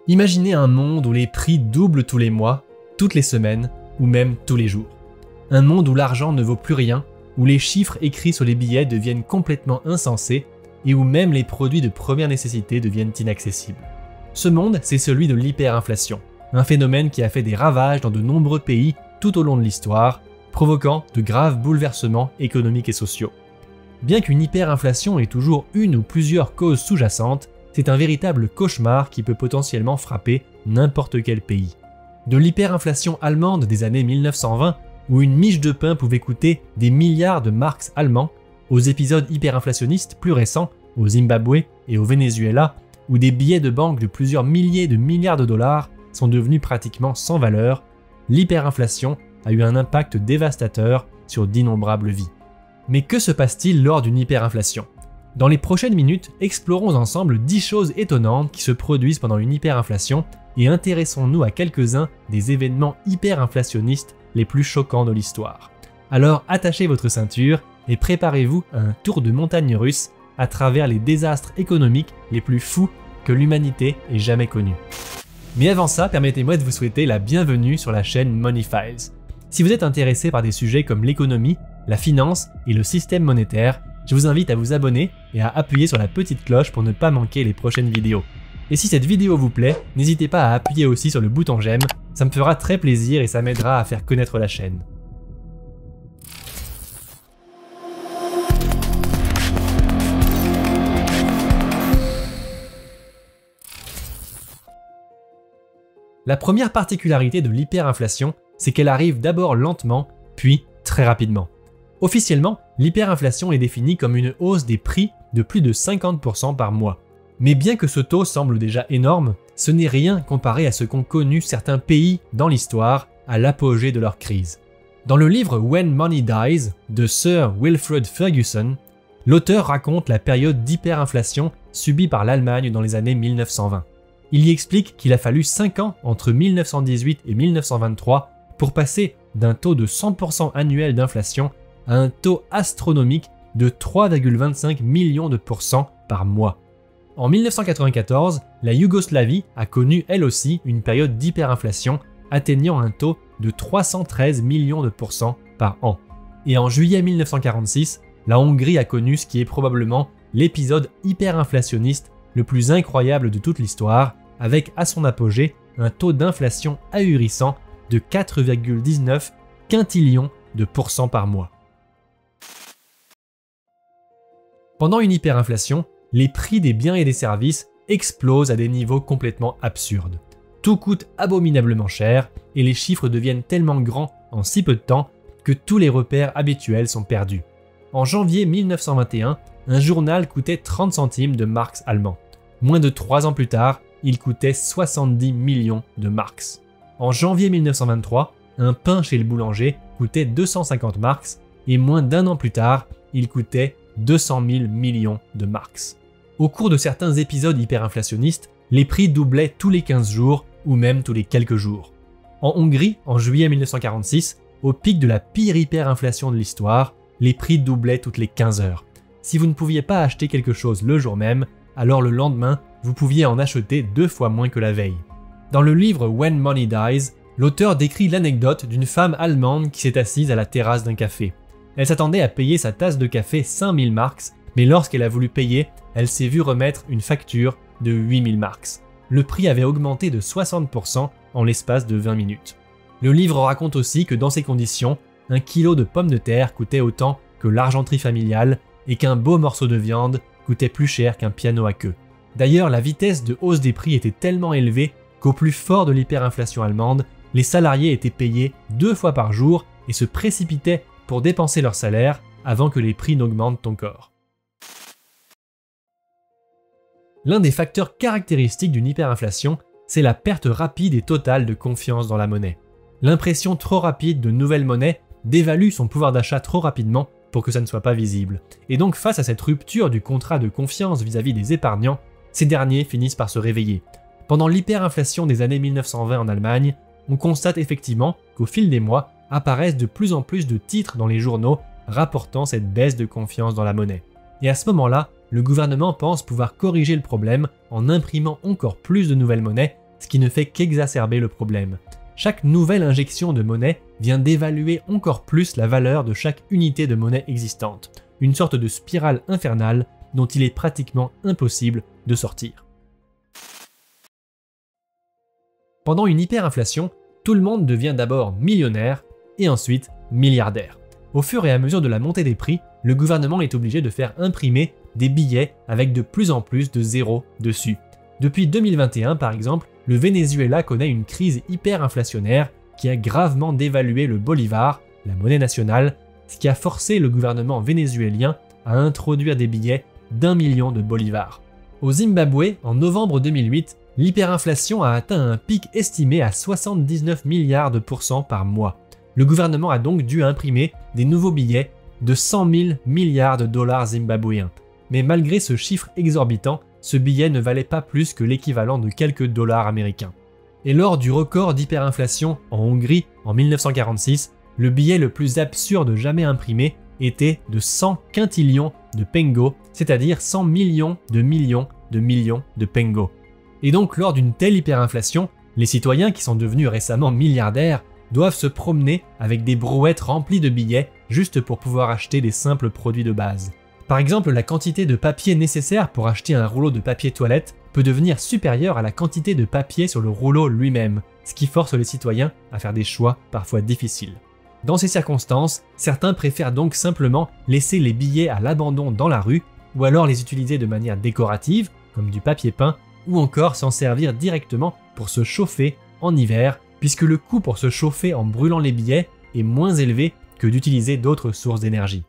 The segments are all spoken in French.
Imaginez un monde où les prix doublent tous les mois, toutes les semaines ou même tous les jours. Un monde où l'argent ne vaut plus rien, où les chiffres écrits sur les billets deviennent complètement insensés et où même les produits de première nécessité deviennent inaccessibles. Ce monde, c'est celui de l'hyperinflation, un phénomène qui a fait des ravages dans de nombreux pays tout au long de l'histoire, provoquant de graves bouleversements économiques et sociaux. Bien qu'une hyperinflation ait toujours une ou plusieurs causes sous-jacentes, c'est un véritable cauchemar qui peut potentiellement frapper n'importe quel pays. De l'hyperinflation allemande des années 1920, où une miche de pain pouvait coûter des milliards de marks allemands, aux épisodes hyperinflationnistes plus récents au Zimbabwe et au Venezuela, où des billets de banque de plusieurs milliers de milliards de dollars sont devenus pratiquement sans valeur, l'hyperinflation a eu un impact dévastateur sur d'innombrables vies. Mais que se passe-t-il lors d'une hyperinflation ? Dans les prochaines minutes, explorons ensemble 10 choses étonnantes qui se produisent pendant une hyperinflation et intéressons-nous à quelques-uns des événements hyperinflationnistes les plus choquants de l'histoire. Alors attachez votre ceinture et préparez-vous à un tour de montagne russe à travers les désastres économiques les plus fous que l'humanité ait jamais connus. Mais avant ça, permettez-moi de vous souhaiter la bienvenue sur la chaîne Money Files. Si vous êtes intéressé par des sujets comme l'économie, la finance et le système monétaire, je vous invite à vous abonner et à appuyer sur la petite cloche pour ne pas manquer les prochaines vidéos. Et si cette vidéo vous plaît, n'hésitez pas à appuyer aussi sur le bouton j'aime, ça me fera très plaisir et ça m'aidera à faire connaître la chaîne. La première particularité de l'hyperinflation, c'est qu'elle arrive d'abord lentement, puis très rapidement. Officiellement, l'hyperinflation est définie comme une hausse des prix de plus de 50% par mois. Mais bien que ce taux semble déjà énorme, ce n'est rien comparé à ce qu'ont connu certains pays dans l'histoire à l'apogée de leur crise. Dans le livre When Money Dies de Sir Wilfred Ferguson, l'auteur raconte la période d'hyperinflation subie par l'Allemagne dans les années 1920. Il y explique qu'il a fallu 5 ans entre 1918 et 1923 pour passer d'un taux de 100% annuel d'inflation à un taux astronomique de 3,25 millions de pourcents par mois. En 1994, la Yougoslavie a connu elle aussi une période d'hyperinflation atteignant un taux de 313 millions de pourcents par an. Et en juillet 1946, la Hongrie a connu ce qui est probablement l'épisode hyperinflationniste le plus incroyable de toute l'histoire, avec à son apogée un taux d'inflation ahurissant de 4,19 quintillions de pourcents par mois. Pendant une hyperinflation, les prix des biens et des services explosent à des niveaux complètement absurdes. Tout coûte abominablement cher et les chiffres deviennent tellement grands en si peu de temps que tous les repères habituels sont perdus. En janvier 1921, un journal coûtait 30 centimes de marks allemands. Moins de 3 ans plus tard, il coûtait 70 millions de marks. En janvier 1923, un pain chez le boulanger coûtait 250 marks et moins d'un an plus tard, il coûtait 200 000 millions de marks. Au cours de certains épisodes hyperinflationnistes, les prix doublaient tous les 15 jours ou même tous les quelques jours. En Hongrie, en juillet 1946, au pic de la pire hyperinflation de l'histoire, les prix doublaient toutes les 15 heures. Si vous ne pouviez pas acheter quelque chose le jour même, alors le lendemain, vous pouviez en acheter 2 fois moins que la veille. Dans le livre When Money Dies, l'auteur décrit l'anecdote d'une femme allemande qui s'est assise à la terrasse d'un café. Elle s'attendait à payer sa tasse de café 5000 marks, mais lorsqu'elle a voulu payer, elle s'est vue remettre une facture de 8000 marks. Le prix avait augmenté de 60% en l'espace de 20 minutes. Le livre raconte aussi que dans ces conditions, un kilo de pommes de terre coûtait autant que l'argenterie familiale et qu'un beau morceau de viande coûtait plus cher qu'un piano à queue. D'ailleurs, la vitesse de hausse des prix était tellement élevée qu'au plus fort de l'hyperinflation allemande, les salariés étaient payés 2 fois par jour et se précipitaient pour dépenser leur salaire avant que les prix n'augmentent encore. L'un des facteurs caractéristiques d'une hyperinflation, c'est la perte rapide et totale de confiance dans la monnaie. L'impression trop rapide de nouvelles monnaies dévalue son pouvoir d'achat trop rapidement pour que ça ne soit pas visible. Et donc face à cette rupture du contrat de confiance vis-à-vis des épargnants, ces derniers finissent par se réveiller. Pendant l'hyperinflation des années 1920 en Allemagne, on constate effectivement qu'au fil des mois apparaissent de plus en plus de titres dans les journaux rapportant cette baisse de confiance dans la monnaie. Et à ce moment-là, le gouvernement pense pouvoir corriger le problème en imprimant encore plus de nouvelles monnaies, ce qui ne fait qu'exacerber le problème. Chaque nouvelle injection de monnaie vient d'évaluer encore plus la valeur de chaque unité de monnaie existante, une sorte de spirale infernale dont il est pratiquement impossible de sortir. Pendant une hyperinflation, tout le monde devient d'abord millionnaire et ensuite milliardaire. Au fur et à mesure de la montée des prix, le gouvernement est obligé de faire imprimer des billets avec de plus en plus de zéros dessus. Depuis 2021 par exemple, le Venezuela connaît une crise hyperinflationnaire qui a gravement dévalué le bolivar, la monnaie nationale, ce qui a forcé le gouvernement vénézuélien à introduire des billets d'1 million de bolivars. Au Zimbabwe, en novembre 2008, l'hyperinflation a atteint un pic estimé à 79 milliards de pourcents par mois. Le gouvernement a donc dû imprimer des nouveaux billets de 100 000 milliards de dollars zimbabwéens. Mais malgré ce chiffre exorbitant, ce billet ne valait pas plus que l'équivalent de quelques dollars américains. Et lors du record d'hyperinflation en Hongrie en 1946, le billet le plus absurde jamais imprimé était de 100 quintillions de pengo, c'est-à-dire 100 millions de pengo. Et donc lors d'une telle hyperinflation, les citoyens qui sont devenus récemment milliardaires doivent se promener avec des brouettes remplies de billets juste pour pouvoir acheter des simples produits de base. Par exemple, la quantité de papier nécessaire pour acheter un rouleau de papier toilette peut devenir supérieure à la quantité de papier sur le rouleau lui-même, ce qui force les citoyens à faire des choix parfois difficiles. Dans ces circonstances, certains préfèrent donc simplement laisser les billets à l'abandon dans la rue, ou alors les utiliser de manière décorative, comme du papier peint, ou encore s'en servir directement pour se chauffer en hiver, puisque le coût pour se chauffer en brûlant les billets est moins élevé que d'utiliser d'autres sources d'énergie.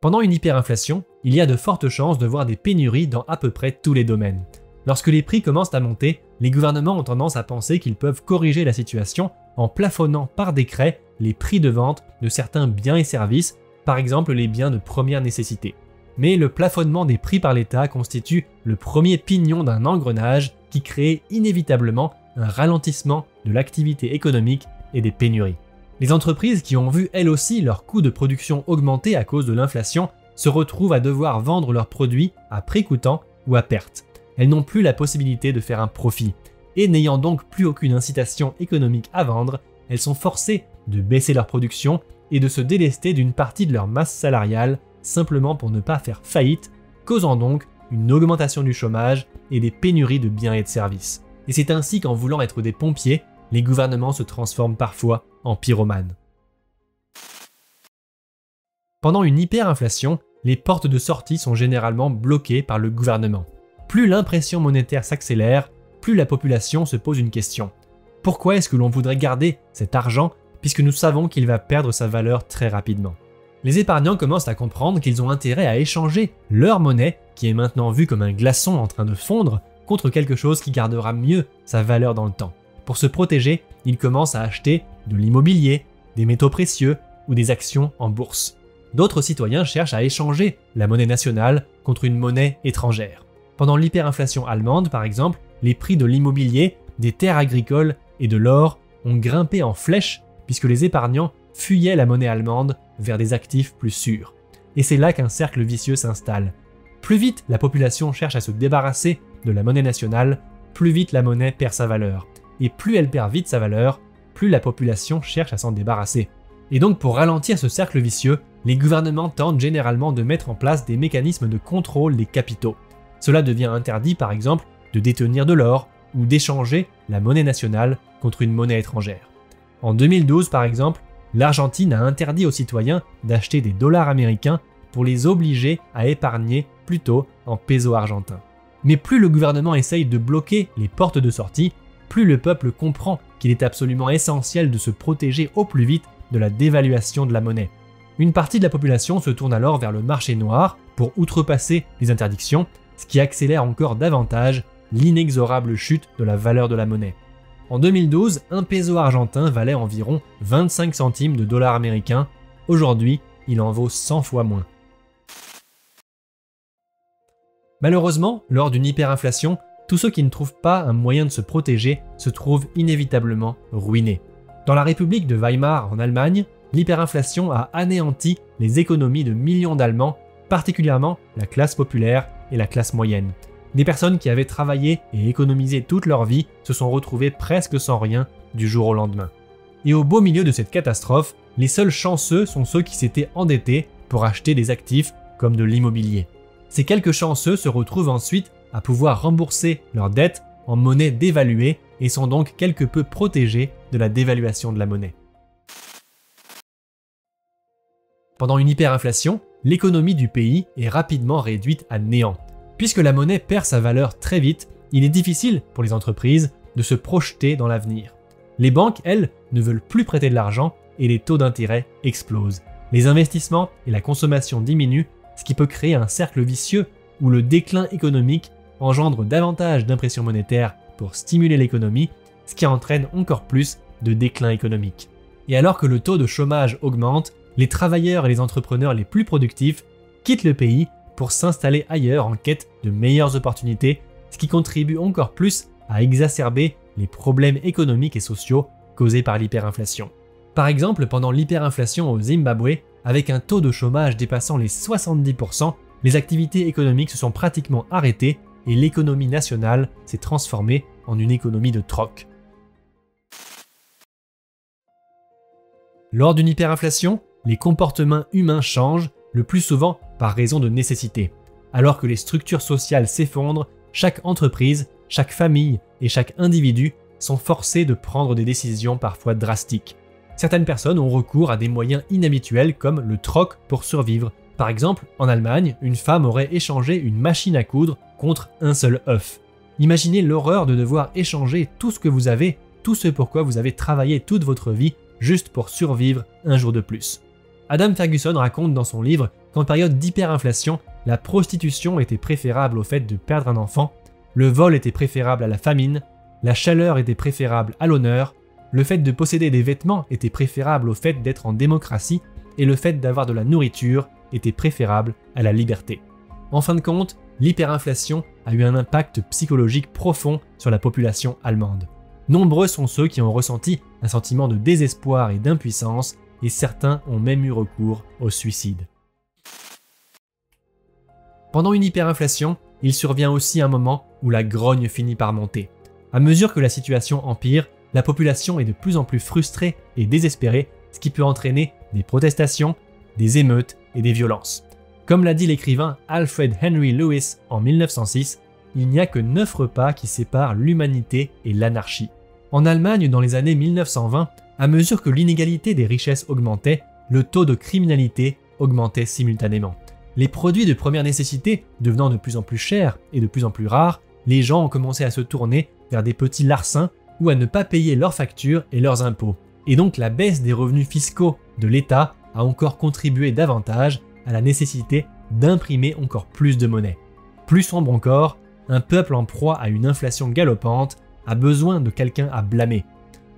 Pendant une hyperinflation, il y a de fortes chances de voir des pénuries dans à peu près tous les domaines. Lorsque les prix commencent à monter, les gouvernements ont tendance à penser qu'ils peuvent corriger la situation en plafonnant par décret les prix de vente de certains biens et services, par exemple les biens de première nécessité. Mais le plafonnement des prix par l'État constitue le premier pignon d'un engrenage qui crée inévitablement un ralentissement de l'activité économique et des pénuries. Les entreprises qui ont vu elles aussi leurs coûts de production augmenter à cause de l'inflation se retrouvent à devoir vendre leurs produits à prix coûtant ou à perte. Elles n'ont plus la possibilité de faire un profit, et n'ayant donc plus aucune incitation économique à vendre, elles sont forcées de baisser leur production et de se délester d'une partie de leur masse salariale simplement pour ne pas faire faillite, causant donc une augmentation du chômage et des pénuries de biens et de services. Et c'est ainsi qu'en voulant être des pompiers, les gouvernements se transforment parfois en pyromanes. Pendant une hyperinflation, les portes de sortie sont généralement bloquées par le gouvernement. Plus l'impression monétaire s'accélère, plus la population se pose une question. Pourquoi est-ce que l'on voudrait garder cet argent puisque nous savons qu'il va perdre sa valeur très rapidement? Les épargnants commencent à comprendre qu'ils ont intérêt à échanger leur monnaie, qui est maintenant vue comme un glaçon en train de fondre, contre quelque chose qui gardera mieux sa valeur dans le temps. Pour se protéger, ils commencent à acheter de l'immobilier, des métaux précieux ou des actions en bourse. D'autres citoyens cherchent à échanger la monnaie nationale contre une monnaie étrangère. Pendant l'hyperinflation allemande, par exemple, les prix de l'immobilier, des terres agricoles et de l'or ont grimpé en flèche puisque les épargnants fuyaient la monnaie allemande vers des actifs plus sûrs. Et c'est là qu'un cercle vicieux s'installe. Plus vite la population cherche à se débarrasser de la monnaie nationale, plus vite la monnaie perd sa valeur. Et plus elle perd vite sa valeur, plus la population cherche à s'en débarrasser. Et donc pour ralentir ce cercle vicieux, les gouvernements tentent généralement de mettre en place des mécanismes de contrôle des capitaux. Cela devient interdit par exemple de détenir de l'or ou d'échanger la monnaie nationale contre une monnaie étrangère. En 2012 par exemple, l'Argentine a interdit aux citoyens d'acheter des dollars américains pour les obliger à épargner plutôt en pesos argentins. Mais plus le gouvernement essaye de bloquer les portes de sortie, plus le peuple comprend qu'il est absolument essentiel de se protéger au plus vite de la dévaluation de la monnaie. Une partie de la population se tourne alors vers le marché noir pour outrepasser les interdictions, ce qui accélère encore davantage l'inexorable chute de la valeur de la monnaie. En 2012, un peso argentin valait environ 25 centimes de dollars américains. Aujourd'hui, il en vaut 100 fois moins. Malheureusement, lors d'une hyperinflation, tous ceux qui ne trouvent pas un moyen de se protéger se trouvent inévitablement ruinés. Dans la République de Weimar en Allemagne, l'hyperinflation a anéanti les économies de millions d'Allemands, particulièrement la classe populaire et la classe moyenne. Des personnes qui avaient travaillé et économisé toute leur vie se sont retrouvées presque sans rien du jour au lendemain. Et au beau milieu de cette catastrophe, les seuls chanceux sont ceux qui s'étaient endettés pour acheter des actifs comme de l'immobilier. Ces quelques chanceux se retrouvent ensuite à pouvoir rembourser leurs dettes en monnaie dévaluée et sont donc quelque peu protégés de la dévaluation de la monnaie. Pendant une hyperinflation, l'économie du pays est rapidement réduite à néant. Puisque la monnaie perd sa valeur très vite, il est difficile pour les entreprises de se projeter dans l'avenir. Les banques, elles, ne veulent plus prêter de l'argent et les taux d'intérêt explosent. Les investissements et la consommation diminuent, ce qui peut créer un cercle vicieux où le déclin économique engendre davantage d'impression monétaire pour stimuler l'économie, ce qui entraîne encore plus de déclin économique. Et alors que le taux de chômage augmente, les travailleurs et les entrepreneurs les plus productifs quittent le pays pour s'installer ailleurs en quête de meilleures opportunités, ce qui contribue encore plus à exacerber les problèmes économiques et sociaux causés par l'hyperinflation. Par exemple, pendant l'hyperinflation au Zimbabwe, avec un taux de chômage dépassant les 70%, les activités économiques se sont pratiquement arrêtées et l'économie nationale s'est transformée en une économie de troc. Lors d'une hyperinflation, les comportements humains changent, le plus souvent par raison de nécessité. Alors que les structures sociales s'effondrent, chaque entreprise, chaque famille et chaque individu sont forcés de prendre des décisions parfois drastiques. Certaines personnes ont recours à des moyens inhabituels comme le troc pour survivre. Par exemple, en Allemagne, une femme aurait échangé une machine à coudre contre un seul œuf. Imaginez l'horreur de devoir échanger tout ce que vous avez, tout ce pourquoi vous avez travaillé toute votre vie, juste pour survivre un jour de plus. Adam Ferguson raconte dans son livre qu'en période d'hyperinflation, la prostitution était préférable au fait de perdre un enfant, le vol était préférable à la famine, la chaleur était préférable à l'honneur, le fait de posséder des vêtements était préférable au fait d'être en démocratie et le fait d'avoir de la nourriture était préférable à la liberté. En fin de compte, l'hyperinflation a eu un impact psychologique profond sur la population allemande. Nombreux sont ceux qui ont ressenti un sentiment de désespoir et d'impuissance et certains ont même eu recours au suicide. Pendant une hyperinflation, il survient aussi un moment où la grogne finit par monter. À mesure que la situation empire, la population est de plus en plus frustrée et désespérée, ce qui peut entraîner des protestations, des émeutes et des violences. Comme l'a dit l'écrivain Alfred Henry Lewis en 1906, il n'y a que 9 repas qui séparent l'humanité et l'anarchie. En Allemagne, dans les années 1920, à mesure que l'inégalité des richesses augmentait, le taux de criminalité augmentait simultanément. Les produits de première nécessité devenant de plus en plus chers et de plus en plus rares, les gens ont commencé à se tourner vers des petits larcins ou à ne pas payer leurs factures et leurs impôts. Et donc la baisse des revenus fiscaux de l'État a encore contribué davantage à la nécessité d'imprimer encore plus de monnaie. Plus sombre encore, un peuple en proie à une inflation galopante a besoin de quelqu'un à blâmer.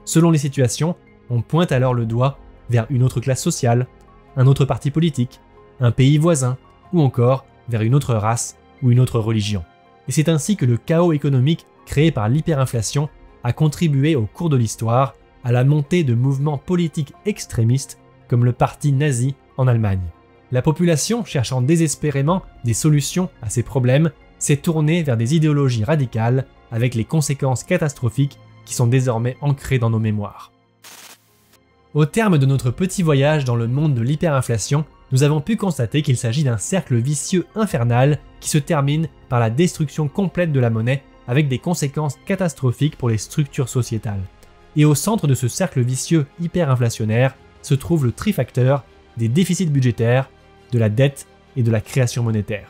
Selon les situations, on pointe alors le doigt vers une autre classe sociale, un autre parti politique, un pays voisin, ou encore vers une autre race ou une autre religion. Et c'est ainsi que le chaos économique créé par l'hyperinflation a contribué au cours de l'histoire à la montée de mouvements politiques extrémistes comme le parti nazi en Allemagne. La population, cherchant désespérément des solutions à ces problèmes, s'est tournée vers des idéologies radicales avec les conséquences catastrophiques qui sont désormais ancrées dans nos mémoires. Au terme de notre petit voyage dans le monde de l'hyperinflation, nous avons pu constater qu'il s'agit d'un cercle vicieux infernal qui se termine par la destruction complète de la monnaie avec des conséquences catastrophiques pour les structures sociétales. Et au centre de ce cercle vicieux hyperinflationnaire se trouve le trifacteur des déficits budgétaires, de la dette et de la création monétaire.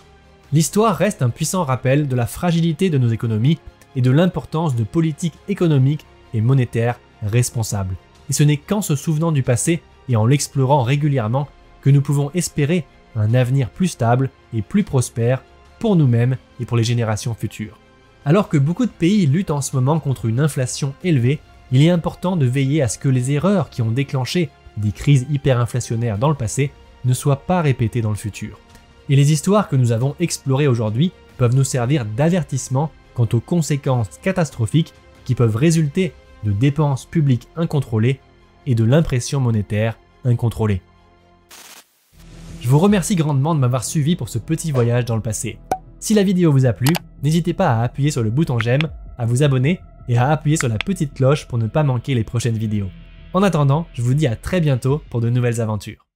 L'histoire reste un puissant rappel de la fragilité de nos économies et de l'importance de politiques économiques et monétaires responsables. Et ce n'est qu'en se souvenant du passé et en l'explorant régulièrement que nous pouvons espérer un avenir plus stable et plus prospère pour nous-mêmes et pour les générations futures. Alors que beaucoup de pays luttent en ce moment contre une inflation élevée, il est important de veiller à ce que les erreurs qui ont déclenché des crises hyperinflationnaires dans le passé ne soient pas répétées dans le futur. Et les histoires que nous avons explorées aujourd'hui peuvent nous servir d'avertissement quant aux conséquences catastrophiques qui peuvent résulter de dépenses publiques incontrôlées et de l'impression monétaire incontrôlée. Je vous remercie grandement de m'avoir suivi pour ce petit voyage dans le passé. Si la vidéo vous a plu, N'hésitez pas à appuyer sur le bouton j'aime, à vous abonner et à appuyer sur la petite cloche pour ne pas manquer les prochaines vidéos. En attendant, je vous dis à très bientôt pour de nouvelles aventures.